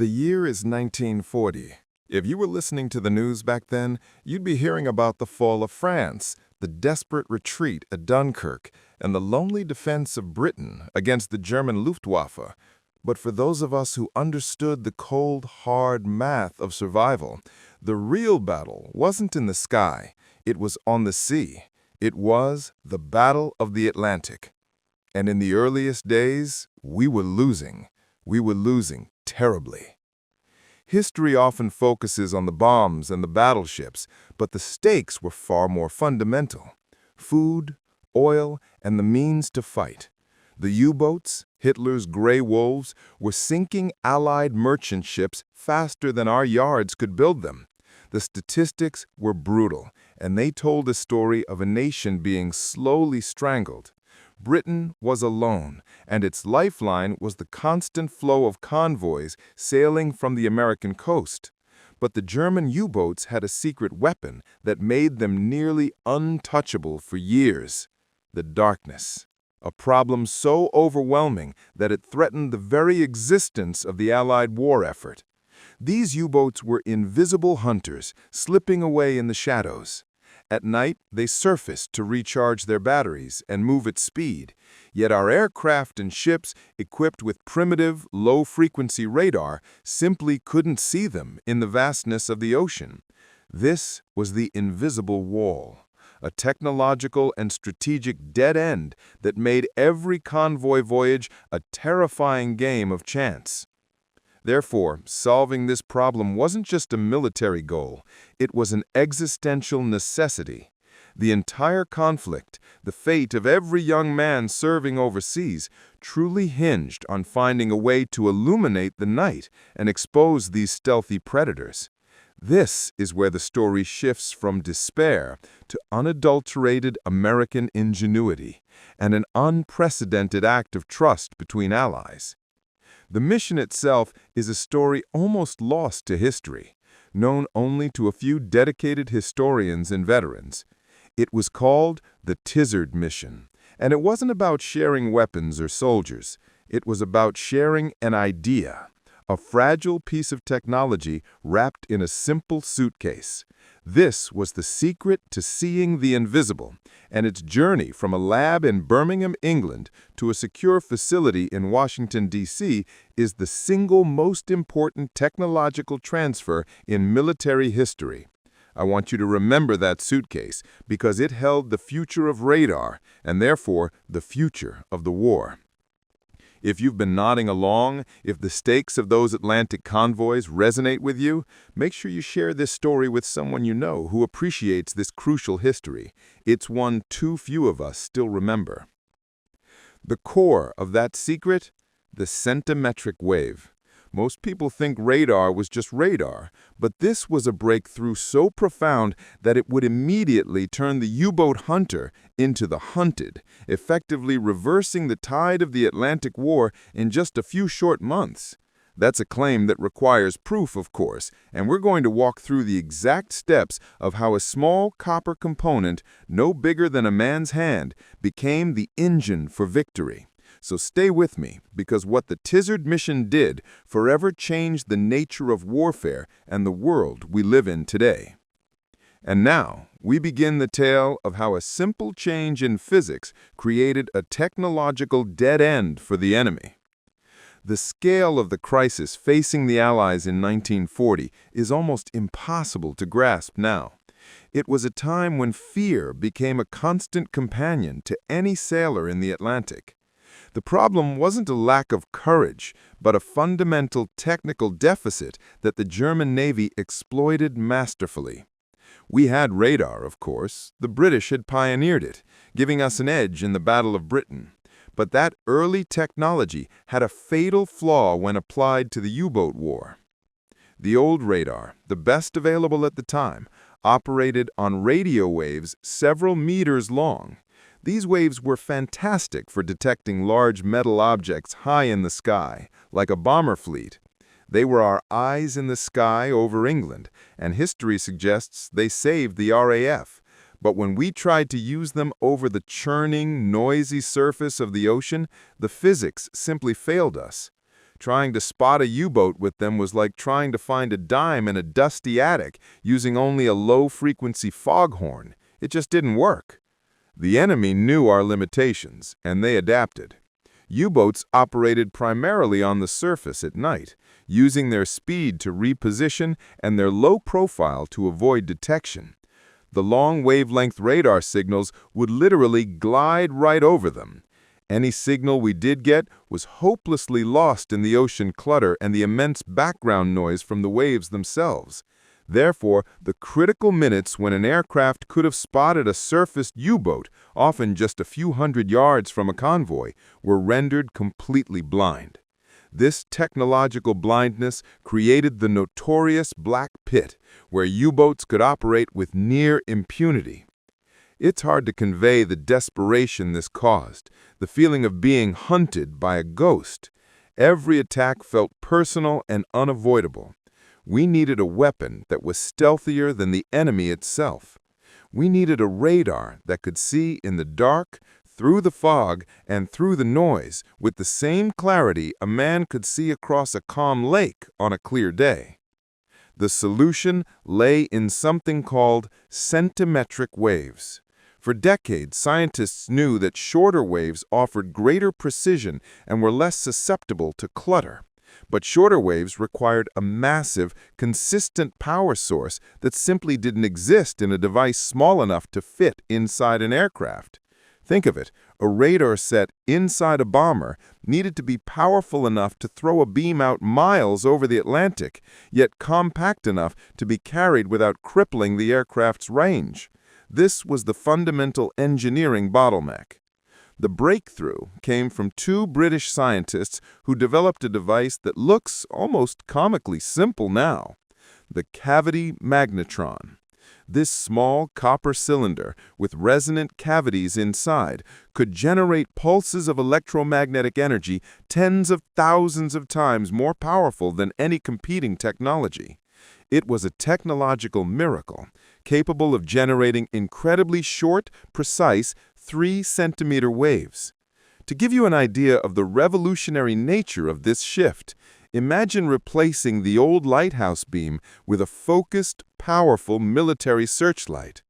The year is 1940. If you were listening to the news back then, you'd be hearing about the fall of France, the desperate retreat at Dunkirk, and the lonely defense of Britain against the German Luftwaffe. But for those of us who understood the cold, hard math of survival, the real battle wasn't in the sky, it was on the sea. It was the Battle of the Atlantic. And in the earliest days, we were losing. We were losing terribly. History often focuses on the bombs and the battleships, but the stakes were far more fundamental. Food, oil, and the means to fight. The U-boats, Hitler's gray wolves, were sinking Allied merchant ships faster than our yards could build them. The statistics were brutal, and they told a story of a nation being slowly strangled. Britain was alone, and its lifeline was the constant flow of convoys sailing from the American coast. But the German U-boats had a secret weapon that made them nearly untouchable for years: the darkness. A problem so overwhelming that it threatened the very existence of the Allied war effort. These U-boats were invisible hunters, slipping away in the shadows. At night, they surfaced to recharge their batteries and move at speed, yet our aircraft and ships equipped with primitive, low-frequency radar simply couldn't see them in the vastness of the ocean. This was the invisible wall, a technological and strategic dead end that made every convoy voyage a terrifying game of chance. Therefore, solving this problem wasn't just a military goal, it was an existential necessity. The entire conflict, the fate of every young man serving overseas, truly hinged on finding a way to illuminate the night and expose these stealthy predators. This is where the story shifts from despair to unadulterated American ingenuity and an unprecedented act of trust between allies. The mission itself is a story almost lost to history, known only to a few dedicated historians and veterans. It was called the Tizard Mission, and it wasn't about sharing weapons or soldiers. It was about sharing an idea, a fragile piece of technology wrapped in a simple suitcase. This was the secret to seeing the invisible, and its journey from a lab in Birmingham, England, to a secure facility in Washington, D.C., is the single most important technological transfer in military history. I want you to remember that suitcase because it held the future of radar, and therefore the future of the war. If you've been nodding along, if the stakes of those Atlantic convoys resonate with you, make sure you share this story with someone you know who appreciates this crucial history. It's one too few of us still remember. The core of that secret? The centimetric wave. Most people think radar was just radar, but this was a breakthrough so profound that it would immediately turn the U-boat hunter into the hunted, effectively reversing the tide of the Atlantic War in just a few short months. That's a claim that requires proof, of course, and we're going to walk through the exact steps of how a small copper component, no bigger than a man's hand, became the engine for victory. So stay with me, because what the Tizard Mission did forever changed the nature of warfare and the world we live in today. And now, we begin the tale of how a simple change in physics created a technological dead end for the enemy. The scale of the crisis facing the Allies in 1940 is almost impossible to grasp now. It was a time when fear became a constant companion to any sailor in the Atlantic. The problem wasn't a lack of courage, but a fundamental technical deficit that the German Navy exploited masterfully. We had radar, of course. The British had pioneered it, giving us an edge in the Battle of Britain. But that early technology had a fatal flaw when applied to the U-boat war. The old radar, the best available at the time, operated on radio waves several meters long. These waves were fantastic for detecting large metal objects high in the sky, like a bomber fleet. They were our eyes in the sky over England, and history suggests they saved the RAF. But when we tried to use them over the churning, noisy surface of the ocean, the physics simply failed us. Trying to spot a U-boat with them was like trying to find a dime in a dusty attic using only a low-frequency foghorn. It just didn't work. The enemy knew our limitations, and they adapted. U-boats operated primarily on the surface at night, using their speed to reposition and their low profile to avoid detection. The long wavelength radar signals would literally glide right over them. Any signal we did get was hopelessly lost in the ocean clutter and the immense background noise from the waves themselves. Therefore, the critical minutes when an aircraft could have spotted a surfaced U-boat, often just a few hundred yards from a convoy, were rendered completely blind. This technological blindness created the notorious Black Pit, where U-boats could operate with near impunity. It's hard to convey the desperation this caused, the feeling of being hunted by a ghost. Every attack felt personal and unavoidable. We needed a weapon that was stealthier than the enemy itself. We needed a radar that could see in the dark, through the fog, and through the noise with the same clarity a man could see across a calm lake on a clear day. The solution lay in something called centimetric waves. For decades, scientists knew that shorter waves offered greater precision and were less susceptible to clutter. But shorter waves required a massive, consistent power source that simply didn't exist in a device small enough to fit inside an aircraft. Think of it, a radar set inside a bomber needed to be powerful enough to throw a beam out miles over the Atlantic, yet compact enough to be carried without crippling the aircraft's range. This was the fundamental engineering bottleneck. The breakthrough came from two British scientists who developed a device that looks almost comically simple now, the Cavity Magnetron. This small copper cylinder with resonant cavities inside could generate pulses of electromagnetic energy tens of thousands of times more powerful than any competing technology. It was a technological miracle, capable of generating incredibly short, precise, 3-centimeter waves. To give you an idea of the revolutionary nature of this shift, imagine replacing the old lighthouse beam with a focused, powerful military searchlight.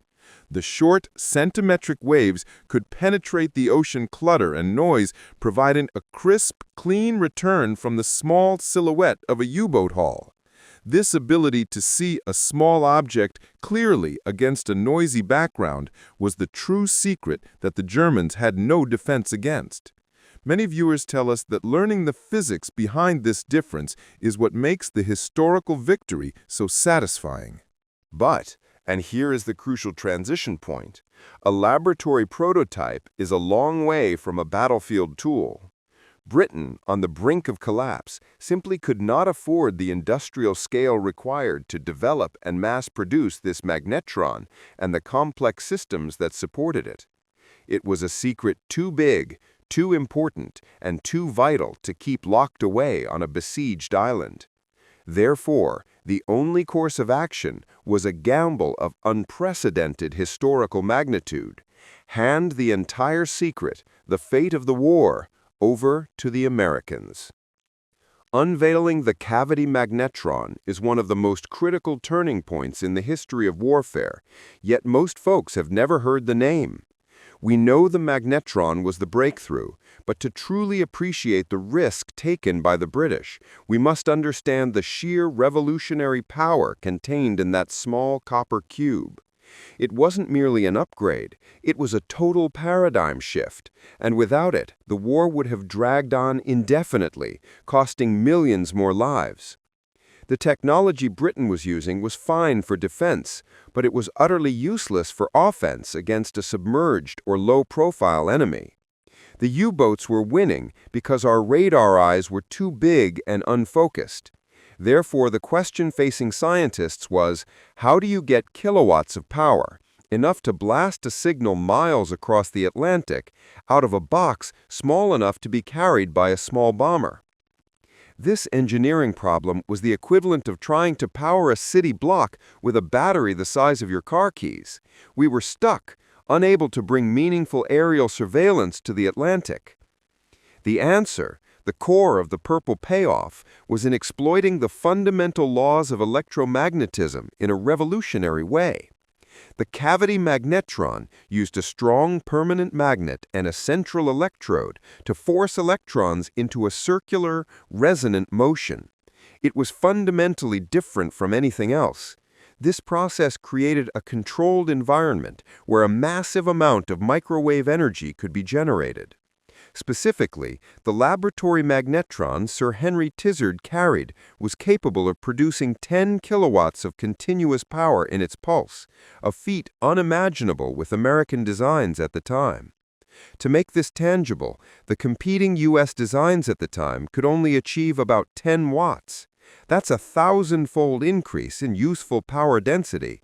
The short, centimetric waves could penetrate the ocean clutter and noise, providing a crisp, clean return from the small silhouette of a U-boat hull. This ability to see a small object clearly against a noisy background was the true secret that the Germans had no defense against. Many viewers tell us that learning the physics behind this difference is what makes the historical victory so satisfying. But, and here is the crucial transition point, a laboratory prototype is a long way from a battlefield tool. Britain, on the brink of collapse, simply could not afford the industrial scale required to develop and mass-produce this magnetron and the complex systems that supported it. It was a secret too big, too important, and too vital to keep locked away on a besieged island. Therefore, the only course of action was a gamble of unprecedented historical magnitude. Hand the entire secret, the fate of the war, over to the Americans. Unveiling the Cavity Magnetron is one of the most critical turning points in the history of warfare, yet most folks have never heard the name. We know the magnetron was the breakthrough, but to truly appreciate the risk taken by the British, we must understand the sheer revolutionary power contained in that small copper cube. It wasn't merely an upgrade, it was a total paradigm shift, and without it, the war would have dragged on indefinitely, costing millions more lives. The technology Britain was using was fine for defense, but it was utterly useless for offense against a submerged or low-profile enemy. The U-boats were winning because our radar eyes were too big and unfocused. Therefore, the question facing scientists was, how do you get kilowatts of power, enough to blast a signal miles across the Atlantic, out of a box small enough to be carried by a small bomber? This engineering problem was the equivalent of trying to power a city block with a battery the size of your car keys. We were stuck, unable to bring meaningful aerial surveillance to the Atlantic. The answer, The core of the purple payoff was in exploiting the fundamental laws of electromagnetism in a revolutionary way. The Cavity Magnetron used a strong permanent magnet and a central electrode to force electrons into a circular, resonant motion. It was fundamentally different from anything else. This process created a controlled environment where a massive amount of microwave energy could be generated. Specifically, the laboratory magnetron Sir Henry Tizard carried was capable of producing 10 kilowatts of continuous power in its pulse, a feat unimaginable with American designs at the time. To make this tangible, the competing U.S. designs at the time could only achieve about 10 watts. That's a 1,000-fold increase in useful power density.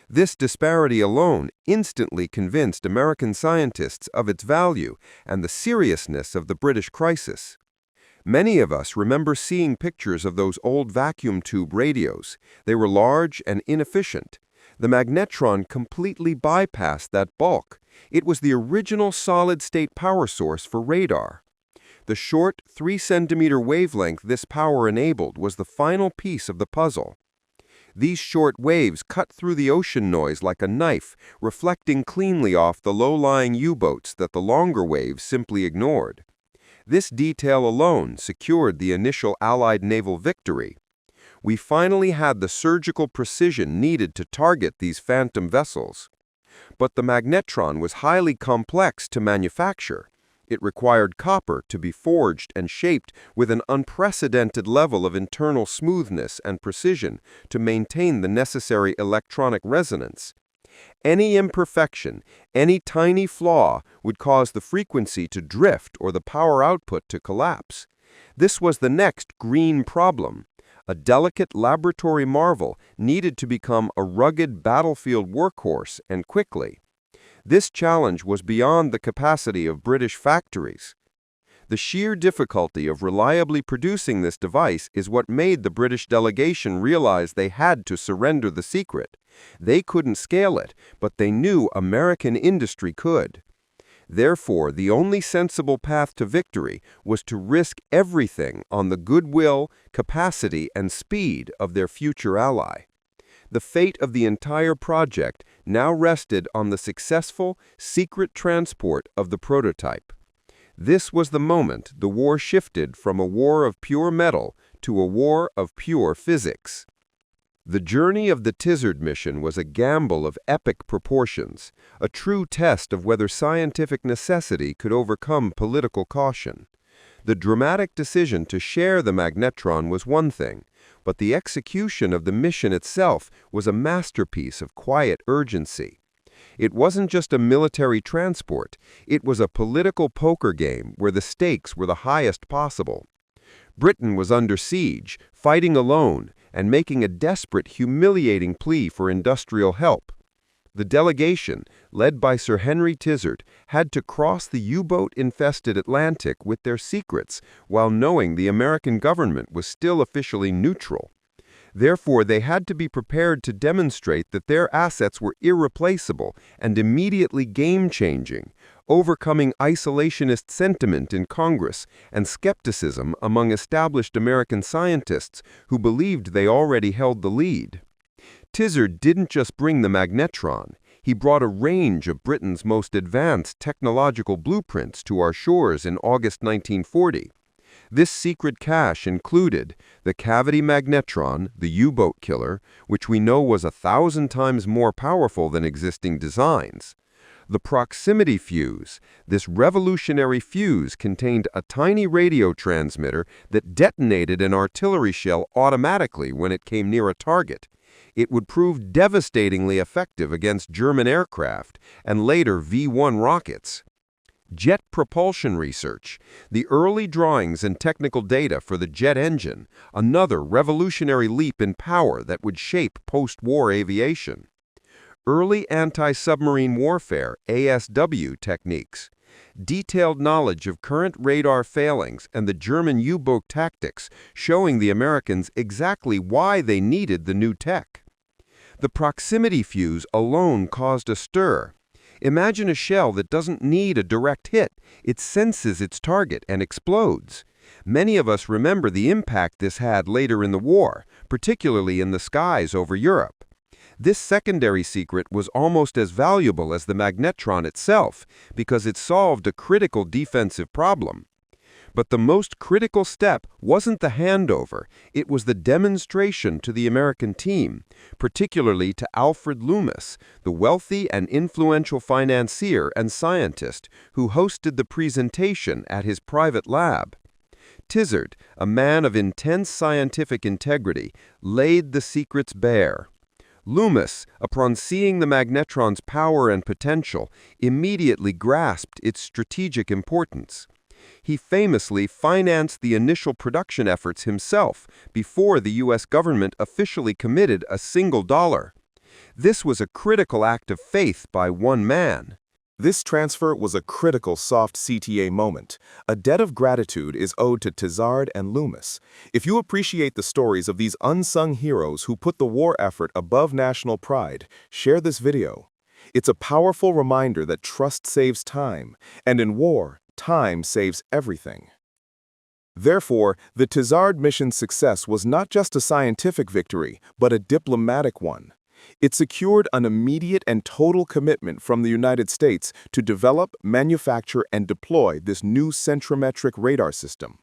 This disparity alone instantly convinced American scientists of its value and the seriousness of the British crisis. Many of us remember seeing pictures of those old vacuum tube radios. They were large and inefficient. The magnetron completely bypassed that bulk. It was the original solid-state power source for radar. The short 3-centimeter wavelength this power enabled was the final piece of the puzzle. These short waves cut through the ocean noise like a knife, reflecting cleanly off the low-lying U-boats that the longer waves simply ignored. This detail alone secured the initial Allied naval victory. We finally had the surgical precision needed to target these phantom vessels. But the magnetron was highly complex to manufacture. It required copper to be forged and shaped with an unprecedented level of internal smoothness and precision to maintain the necessary electronic resonance. Any imperfection, any tiny flaw would cause the frequency to drift or the power output to collapse. This was the next green problem. A delicate laboratory marvel needed to become a rugged battlefield workhorse and quickly. This challenge was beyond the capacity of British factories. The sheer difficulty of reliably producing this device is what made the British delegation realize they had to surrender the secret. They couldn't scale it, but they knew American industry could. Therefore, the only sensible path to victory was to risk everything on the goodwill, capacity, and speed of their future ally. The fate of the entire project now rested on the successful, secret transport of the prototype. This was the moment the war shifted from a war of pure metal to a war of pure physics. The journey of the Tizard mission was a gamble of epic proportions, a true test of whether scientific necessity could overcome political caution. The dramatic decision to share the magnetron was one thing, but the execution of the mission itself was a masterpiece of quiet urgency. It wasn't just a military transport, it was a political poker game where the stakes were the highest possible. Britain was under siege, fighting alone, and making a desperate, humiliating plea for industrial help. The delegation, led by Sir Henry Tizard, had to cross the U-boat-infested Atlantic with their secrets while knowing the American government was still officially neutral. Therefore, they had to be prepared to demonstrate that their assets were irreplaceable and immediately game-changing, overcoming isolationist sentiment in Congress and skepticism among established American scientists who believed they already held the lead. Tizard didn't just bring the magnetron, he brought a range of Britain's most advanced technological blueprints to our shores in August 1940. This secret cache included the Cavity Magnetron, the U-boat killer, which we know was 1,000 times more powerful than existing designs. The proximity fuse. This revolutionary fuse contained a tiny radio transmitter that detonated an artillery shell automatically when it came near a target. It would prove devastatingly effective against German aircraft and later V-1 rockets. Jet propulsion research. The early drawings and technical data for the jet engine, another revolutionary leap in power that would shape post-war aviation. Early anti-submarine warfare, ASW techniques. Detailed knowledge of current radar failings and the German U-boat tactics, showing the Americans exactly why they needed the new tech. The proximity fuse alone caused a stir. Imagine a shell that doesn't need a direct hit. It senses its target and explodes. Many of us remember the impact this had later in the war, particularly in the skies over Europe. This secondary secret was almost as valuable as the magnetron itself because it solved a critical defensive problem. But the most critical step wasn't the handover, it was the demonstration to the American team, particularly to Alfred Loomis, the wealthy and influential financier and scientist who hosted the presentation at his private lab. Tizard, a man of intense scientific integrity, laid the secrets bare. Loomis, upon seeing the magnetron's power and potential, immediately grasped its strategic importance. He famously financed the initial production efforts himself before the U.S. government officially committed a single dollar. This was a critical act of faith by one man. This transfer was a critical soft CTA moment. A debt of gratitude is owed to Tizard and Loomis. If you appreciate the stories of these unsung heroes who put the war effort above national pride, share this video. It's a powerful reminder that trust saves time, and in war, time saves everything. Therefore, the Tizard mission's success was not just a scientific victory, but a diplomatic one. It secured an immediate and total commitment from the United States to develop, manufacture, and deploy this new Centimetric radar system.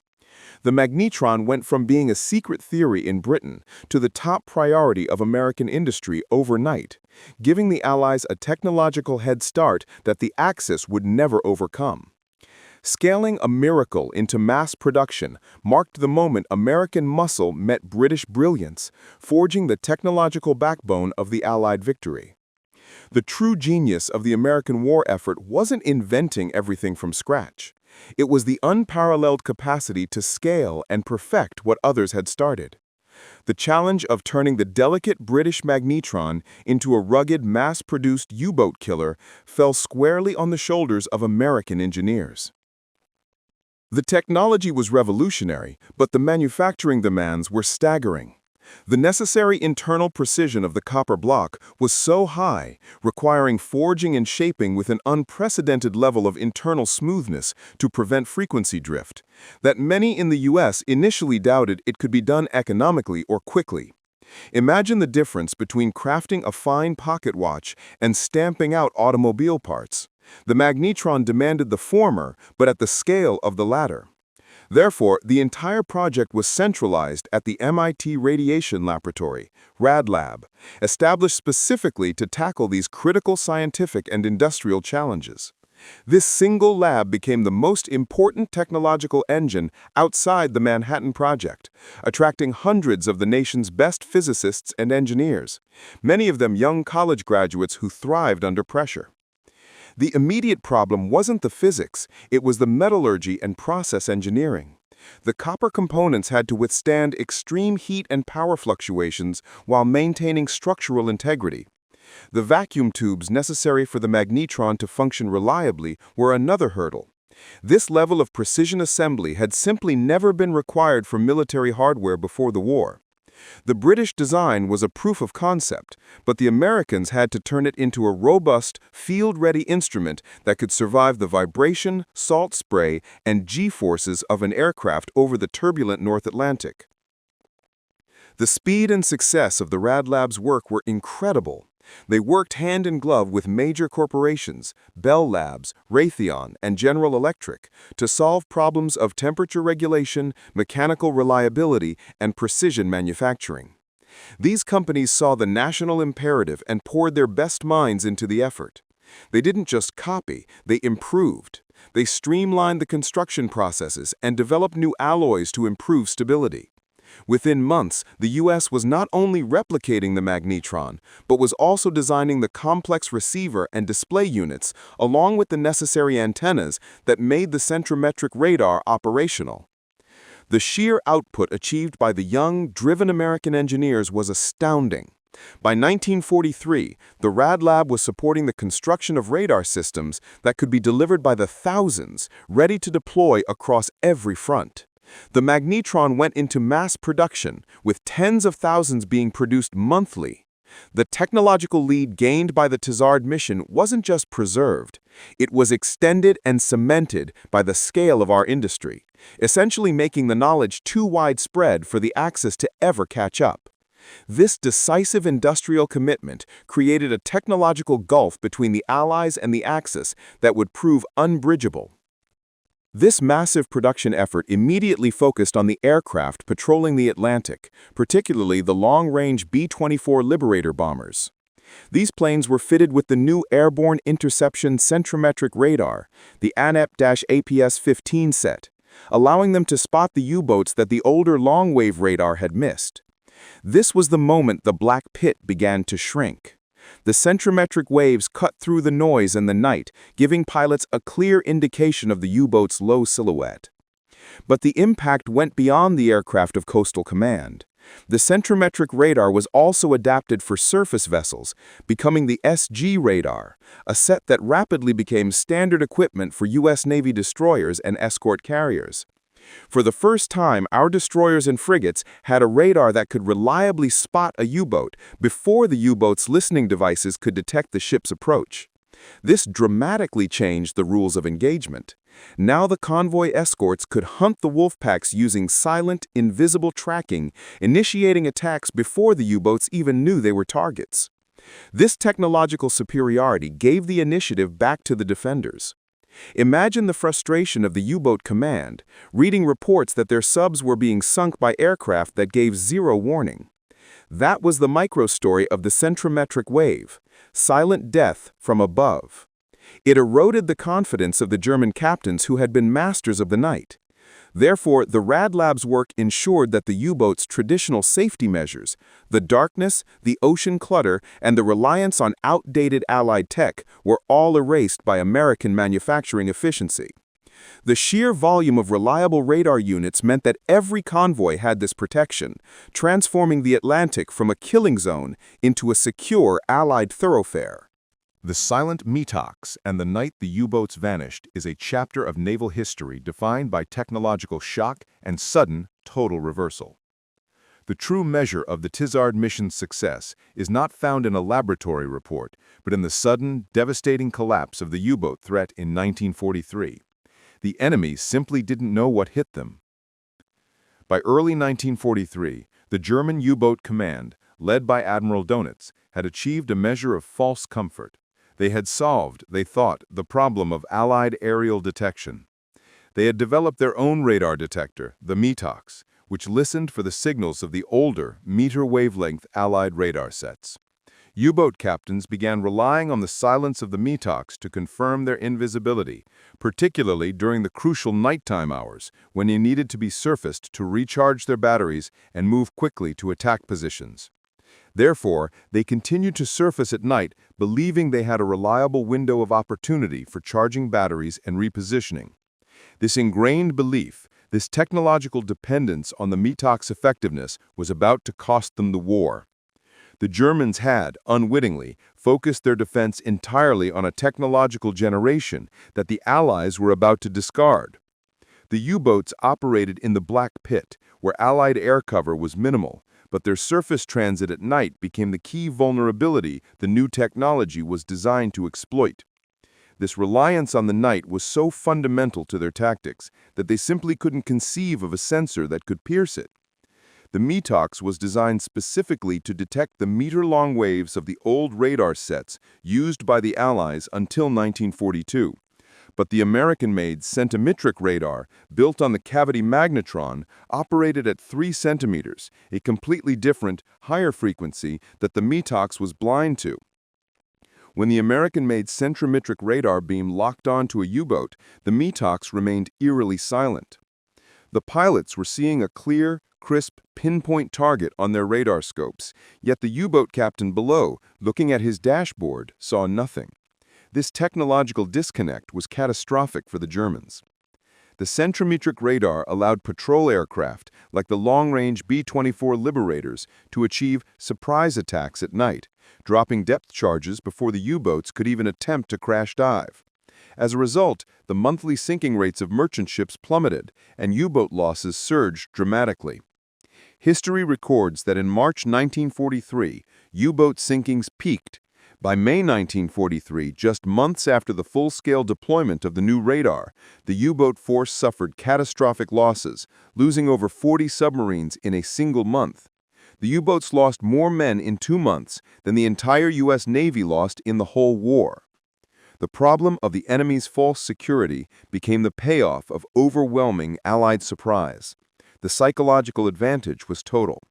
The magnetron went from being a secret theory in Britain to the top priority of American industry overnight, giving the Allies a technological head start that the Axis would never overcome. Scaling a miracle into mass production marked the moment American muscle met British brilliance, forging the technological backbone of the Allied victory. The true genius of the American war effort wasn't inventing everything from scratch. It was the unparalleled capacity to scale and perfect what others had started. The challenge of turning the delicate British magnetron into a rugged, mass-produced U-boat killer fell squarely on the shoulders of American engineers. The technology was revolutionary, but the manufacturing demands were staggering. The necessary internal precision of the copper block was so high, requiring forging and shaping with an unprecedented level of internal smoothness to prevent frequency drift, that many in the U.S. initially doubted it could be done economically or quickly. Imagine the difference between crafting a fine pocket watch and stamping out automobile parts. The magnetron demanded the former, but at the scale of the latter. Therefore, the entire project was centralized at the MIT Radiation Laboratory, Rad Lab, established specifically to tackle these critical scientific and industrial challenges. This single lab became the most important technological engine outside the Manhattan Project, attracting hundreds of the nation's best physicists and engineers, many of them young college graduates who thrived under pressure. The immediate problem wasn't the physics, it was the metallurgy and process engineering. The copper components had to withstand extreme heat and power fluctuations while maintaining structural integrity. The vacuum tubes necessary for the magnetron to function reliably were another hurdle. This level of precision assembly had simply never been required for military hardware before the war. The British design was a proof of concept, but the Americans had to turn it into a robust, field-ready instrument that could survive the vibration, salt spray, and G-forces of an aircraft over the turbulent North Atlantic. The speed and success of the Rad Lab's work were incredible. They worked hand in glove with major corporations, Bell Labs, Raytheon, and General Electric, to solve problems of temperature regulation, mechanical reliability, and precision manufacturing. These companies saw the national imperative and poured their best minds into the effort. They didn't just copy, they improved. They streamlined the construction processes and developed new alloys to improve stability. Within months, the U.S. was not only replicating the magnetron, but was also designing the complex receiver and display units, along with the necessary antennas that made the Centimetric radar operational. The sheer output achieved by the young, driven American engineers was astounding. By 1943, the Rad Lab was supporting the construction of radar systems that could be delivered by the thousands, ready to deploy across every front. The magnetron went into mass production, with tens of thousands being produced monthly. The technological lead gained by the Tizard mission wasn't just preserved, it was extended and cemented by the scale of our industry, essentially making the knowledge too widespread for the Axis to ever catch up. This decisive industrial commitment created a technological gulf between the Allies and the Axis that would prove unbridgeable. This massive production effort immediately focused on the aircraft patrolling the Atlantic, particularly the long-range B-24 Liberator bombers. These planes were fitted with the new Airborne Interception Centimetric radar, the ANEP-APS-15 set, allowing them to spot the U-boats that the older long-wave radar had missed. This was the moment the black pit began to shrink. The centimetric waves cut through the noise and the night, giving pilots a clear indication of the U-boat's low silhouette. But the impact went beyond the aircraft of Coastal Command. The centimetric radar was also adapted for surface vessels, becoming the SG radar, a set that rapidly became standard equipment for U.S. Navy destroyers and escort carriers. For the first time, our destroyers and frigates had a radar that could reliably spot a U-boat before the U-boat's listening devices could detect the ship's approach. This dramatically changed the rules of engagement. Now the convoy escorts could hunt the wolf packs using silent, invisible tracking, initiating attacks before the U-boats even knew they were targets. This technological superiority gave the initiative back to the defenders. Imagine the frustration of the U-boat command, reading reports that their subs were being sunk by aircraft that gave zero warning. That was the microstory of the centimetric wave, silent death from above. It eroded the confidence of the German captains who had been masters of the night. Therefore, the Rad Lab's work ensured that the U-boat's traditional safety measures, the darkness, the ocean clutter, and the reliance on outdated Allied tech were all erased by American manufacturing efficiency. The sheer volume of reliable radar units meant that every convoy had this protection, transforming the Atlantic from a killing zone into a secure Allied thoroughfare. The silent METOX and the night the U-boats vanished is a chapter of naval history defined by technological shock and sudden, total reversal. The true measure of the Tizard mission's success is not found in a laboratory report, but in the sudden, devastating collapse of the U-boat threat in 1943. The enemy simply didn't know what hit them. By early 1943, the German U-boat command, led by Admiral Donitz, had achieved a measure of false comfort. They had solved, they thought, the problem of Allied aerial detection. They had developed their own radar detector, the METOX, which listened for the signals of the older, meter-wavelength Allied radar sets. U-boat captains began relying on the silence of the METOX to confirm their invisibility, particularly during the crucial nighttime hours, when they needed to be surfaced to recharge their batteries and move quickly to attack positions. Therefore, they continued to surface at night, believing they had a reliable window of opportunity for charging batteries and repositioning. This ingrained belief, this technological dependence on the METOX effectiveness, was about to cost them the war. The Germans had, unwittingly, focused their defense entirely on a technological generation that the Allies were about to discard. The U-boats operated in the Black Pit, where Allied air cover was minimal, but their surface transit at night became the key vulnerability the new technology was designed to exploit. This reliance on the night was so fundamental to their tactics that they simply couldn't conceive of a sensor that could pierce it. The METOX was designed specifically to detect the meter-long waves of the old radar sets used by the Allies until 1942. But the American-made Centimetric radar, built on the Cavity Magnetron, operated at 3 centimeters, a completely different, higher frequency that the METOX was blind to. When the American-made Centimetric radar beam locked onto a U-boat, the METOX remained eerily silent. The pilots were seeing a clear, crisp, pinpoint target on their radar scopes, yet the U-boat captain below, looking at his dashboard, saw nothing. This technological disconnect was catastrophic for the Germans. The Centimetric radar allowed patrol aircraft, like the long-range B-24 Liberators, to achieve surprise attacks at night, dropping depth charges before the U-boats could even attempt to crash dive. As a result, the monthly sinking rates of merchant ships plummeted, and U-boat losses surged dramatically. History records that in March 1943, U-boat sinkings peaked. By May 1943, just months after the full-scale deployment of the new radar, the U-boat force suffered catastrophic losses, losing over 40 submarines in a single month. The U-boats lost more men in 2 months than the entire U.S. Navy lost in the whole war. The problem of the enemy's false security became the payoff of overwhelming Allied surprise. The psychological advantage was total.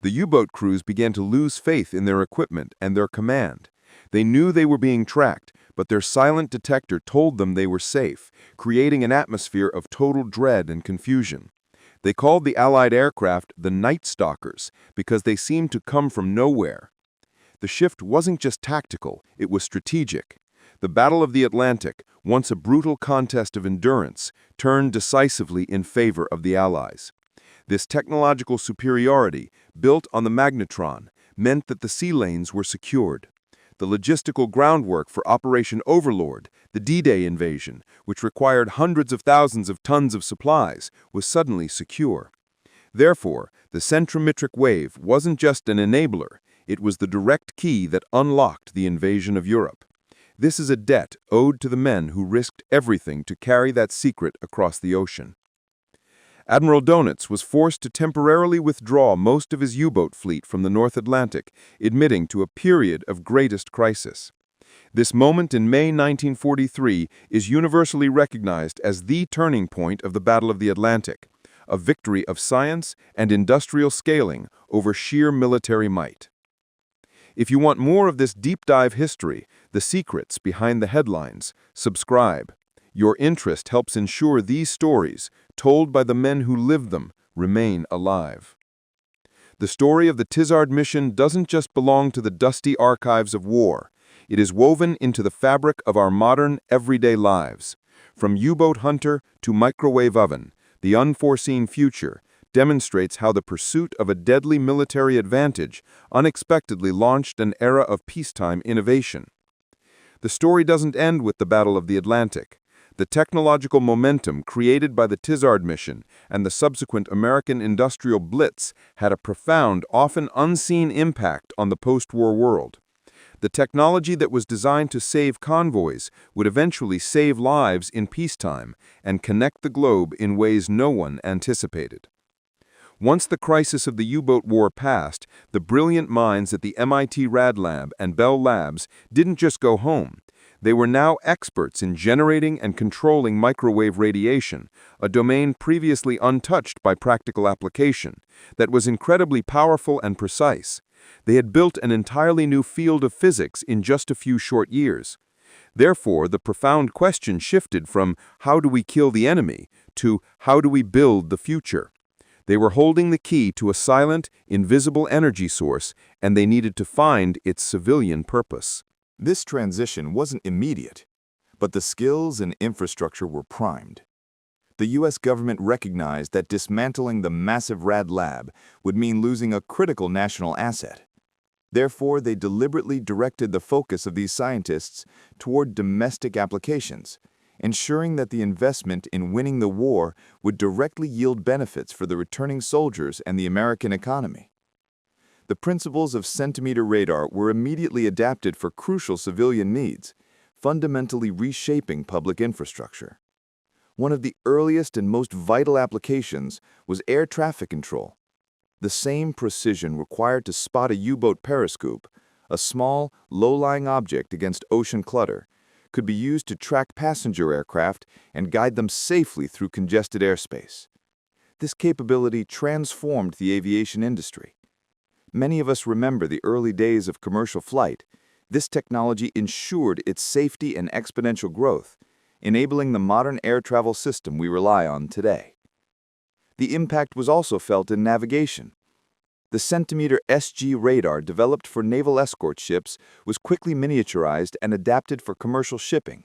The U-boat crews began to lose faith in their equipment and their command. They knew they were being tracked, but their silent detector told them they were safe, creating an atmosphere of total dread and confusion. They called the Allied aircraft the Night Stalkers because they seemed to come from nowhere. The shift wasn't just tactical, it was strategic. The Battle of the Atlantic, once a brutal contest of endurance, turned decisively in favor of the Allies. This technological superiority, built on the magnetron, meant that the sea lanes were secured. The logistical groundwork for Operation Overlord, the D-Day invasion, which required hundreds of thousands of tons of supplies, was suddenly secure. Therefore, the Centimetric wave wasn't just an enabler, it was the direct key that unlocked the invasion of Europe. This is a debt owed to the men who risked everything to carry that secret across the ocean. Admiral Donitz was forced to temporarily withdraw most of his U-boat fleet from the North Atlantic, admitting to a period of greatest crisis. This moment in May 1943 is universally recognized as the turning point of the Battle of the Atlantic, a victory of science and industrial scaling over sheer military might. If you want more of this deep-dive history, the secrets behind the headlines, subscribe. Your interest helps ensure these stories, told by the men who lived them, remain alive. The story of the Tizard Mission doesn't just belong to the dusty archives of war. It is woven into the fabric of our modern, everyday lives. From U-boat hunter to microwave oven, the unforeseen future demonstrates how the pursuit of a deadly military advantage unexpectedly launched an era of peacetime innovation. The story doesn't end with the Battle of the Atlantic. The technological momentum created by the Tizard Mission and the subsequent American industrial blitz had a profound, often unseen impact on the post-war world. The technology that was designed to save convoys would eventually save lives in peacetime and connect the globe in ways no one anticipated. Once the crisis of the U-boat war passed, the brilliant minds at the MIT Rad Lab and Bell Labs didn't just go home. They were now experts in generating and controlling microwave radiation, a domain previously untouched by practical application, that was incredibly powerful and precise. They had built an entirely new field of physics in just a few short years. Therefore, the profound question shifted from how do we kill the enemy to how do we build the future. They were holding the key to a silent, invisible energy source, and they needed to find its civilian purpose. This transition wasn't immediate, but the skills and infrastructure were primed. The U.S. government recognized that dismantling the massive Rad Lab would mean losing a critical national asset. Therefore, they deliberately directed the focus of these scientists toward domestic applications, ensuring that the investment in winning the war would directly yield benefits for the returning soldiers and the American economy. The principles of centimeter radar were immediately adapted for crucial civilian needs, fundamentally reshaping public infrastructure. One of the earliest and most vital applications was air traffic control. The same precision required to spot a U-boat periscope, a small, low-lying object against ocean clutter, could be used to track passenger aircraft and guide them safely through congested airspace. This capability transformed the aviation industry. Many of us remember the early days of commercial flight. This technology ensured its safety and exponential growth, enabling the modern air travel system we rely on today. The impact was also felt in navigation. The Centimeter SG radar developed for naval escort ships was quickly miniaturized and adapted for commercial shipping.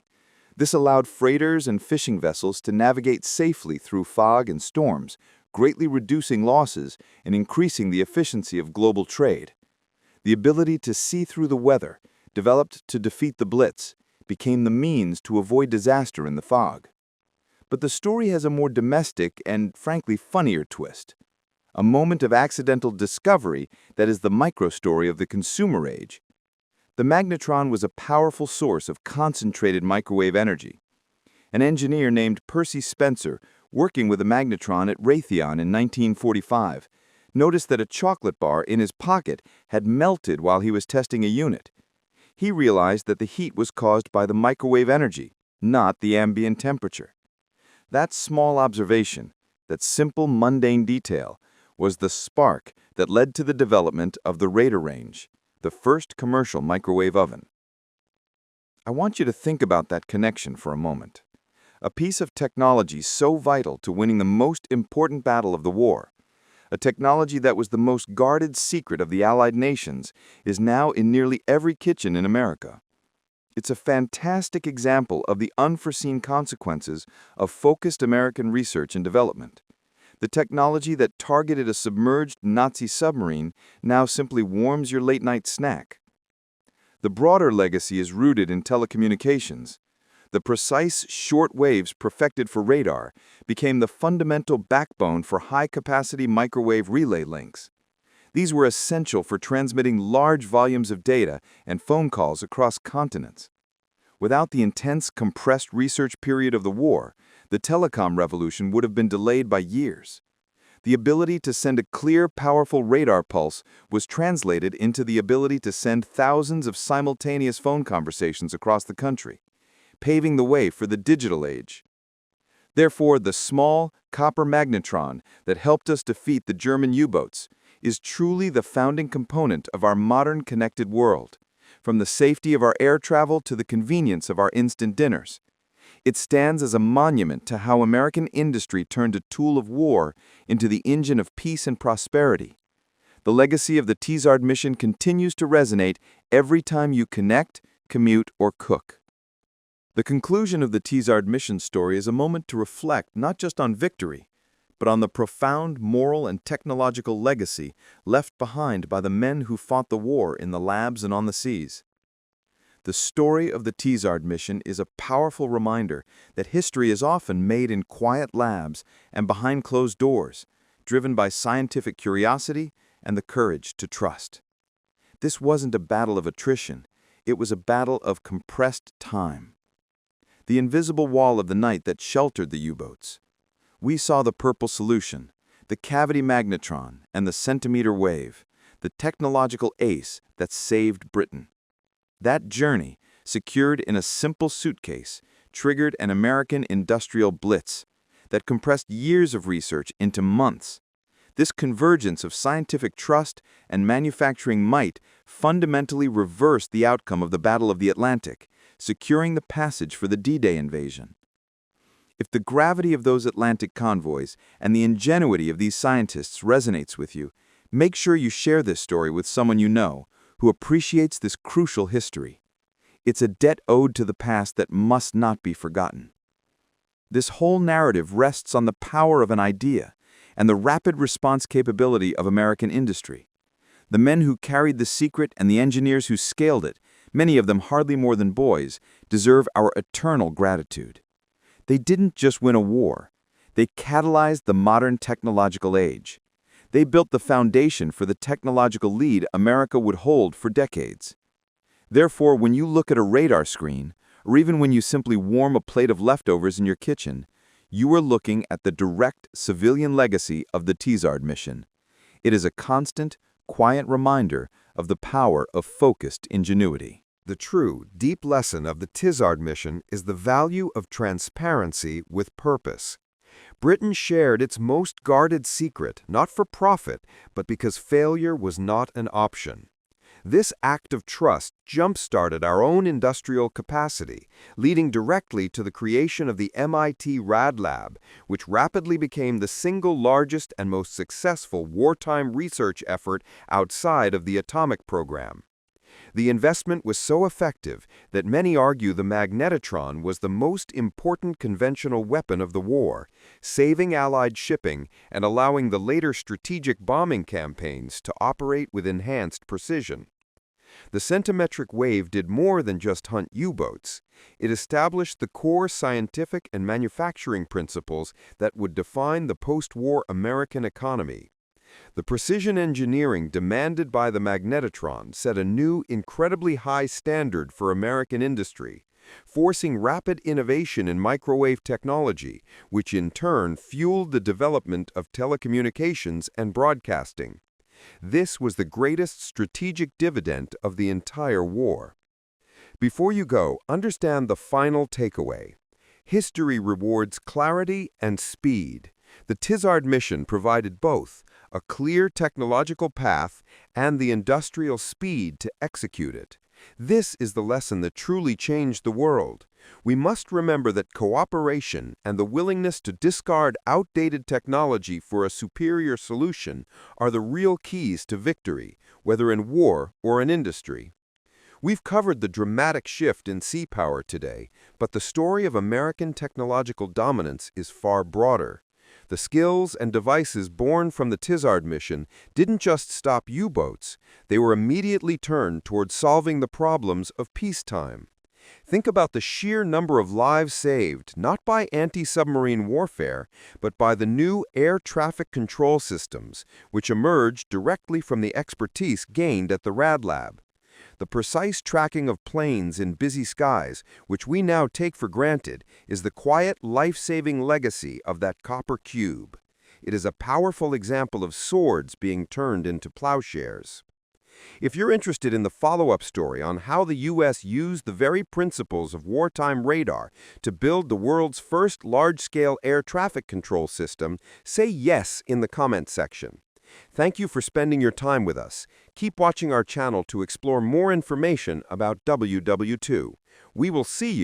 This allowed freighters and fishing vessels to navigate safely through fog and storms, greatly reducing losses and increasing the efficiency of global trade. The ability to see through the weather, developed to defeat the Blitz, became the means to avoid disaster in the fog. But the story has a more domestic and, frankly, funnier twist. a moment of accidental discovery that is the microstory of the consumer age. The magnetron was a powerful source of concentrated microwave energy. An engineer named Percy Spencer, working with a magnetron at Raytheon in 1945, noticed that a chocolate bar in his pocket had melted while he was testing a unit. He realized that the heat was caused by the microwave energy, not the ambient temperature. That small observation, that simple mundane detail, was the spark that led to the development of the Raider range, the first commercial microwave oven. I want you to think about that connection for a moment. A piece of technology so vital to winning the most important battle of the war, a technology that was the most guarded secret of the Allied nations, is now in nearly every kitchen in America. It's a fantastic example of the unforeseen consequences of focused American research and development. The technology that targeted a submerged Nazi submarine now simply warms your late-night snack. The broader legacy is rooted in telecommunications. The precise short waves perfected for radar became the fundamental backbone for high-capacity microwave relay links. These were essential for transmitting large volumes of data and phone calls across continents. Without the intense, compressed research period of the war, the telecom revolution would have been delayed by years. The ability to send a clear, powerful radar pulse was translated into the ability to send thousands of simultaneous phone conversations across the country, paving the way for the digital age. Therefore, the small, copper magnetron that helped us defeat the German U-boats is truly the founding component of our modern connected world, from the safety of our air travel to the convenience of our instant dinners. It stands as a monument to how American industry turned a tool of war into the engine of peace and prosperity. The legacy of the Tizard mission continues to resonate every time you connect, commute, or cook. The conclusion of the Tizard mission story is a moment to reflect not just on victory, but on the profound moral and technological legacy left behind by the men who fought the war in the labs and on the seas. The story of the Tizard mission is a powerful reminder that history is often made in quiet labs and behind closed doors, driven by scientific curiosity and the courage to trust. This wasn't a battle of attrition, it was a battle of compressed time. The invisible wall of the night that sheltered the U-boats. We saw the purple solution, the Cavity Magnetron, and the centimeter wave, the technological ace that saved Britain. That journey, secured in a simple suitcase, triggered an American industrial blitz that compressed years of research into months. This convergence of scientific trust and manufacturing might fundamentally reversed the outcome of the Battle of the Atlantic, securing the passage for the D-Day invasion. If the gravity of those Atlantic convoys and the ingenuity of these scientists resonates with you, make sure you share this story with someone you know who appreciates this crucial history. It's a debt owed to the past that must not be forgotten. This whole narrative rests on the power of an idea and the rapid response capability of American industry. The men who carried the secret and the engineers who scaled it, many of them hardly more than boys, deserve our eternal gratitude. They didn't just win a war. They catalyzed the modern technological age. They built the foundation for the technological lead America would hold for decades. Therefore, when you look at a radar screen, or even when you simply warm a plate of leftovers in your kitchen, you are looking at the direct civilian legacy of the Tizard mission. It is a constant, quiet reminder of the power of focused ingenuity. The true, deep lesson of the Tizard mission is the value of transparency with purpose. Britain shared its most guarded secret, not for profit, but because failure was not an option. This act of trust jump-started our own industrial capacity, leading directly to the creation of the MIT Rad Lab, which rapidly became the single largest and most successful wartime research effort outside of the atomic program. The investment was so effective that many argue the magnetron was the most important conventional weapon of the war, saving Allied shipping and allowing the later strategic bombing campaigns to operate with enhanced precision. The centimetric wave did more than just hunt U-boats. It established the core scientific and manufacturing principles that would define the post-war American economy. The precision engineering demanded by the magnetron set a new, incredibly high standard for American industry, forcing rapid innovation in microwave technology, which in turn fueled the development of telecommunications and broadcasting. This was the greatest strategic dividend of the entire war. Before you go, understand the final takeaway. History rewards clarity and speed. The Tizard mission provided both, a clear technological path and the industrial speed to execute it. This is the lesson that truly changed the world. We must remember that cooperation and the willingness to discard outdated technology for a superior solution are the real keys to victory, whether in war or in industry. We've covered the dramatic shift in sea power today, but the story of American technological dominance is far broader. The skills and devices born from the Tizard mission didn't just stop U-boats, they were immediately turned toward solving the problems of peacetime. Think about the sheer number of lives saved, not by anti-submarine warfare, but by the new air traffic control systems, which emerged directly from the expertise gained at the Rad Lab. The precise tracking of planes in busy skies, which we now take for granted, is the quiet, life-saving legacy of that copper cube. It is a powerful example of swords being turned into plowshares. If you're interested in the follow-up story on how the U.S. used the very principles of wartime radar to build the world's first large-scale air traffic control system, say yes in the comment section. Thank you for spending your time with us. Keep watching our channel to explore more information about WWII. We will see you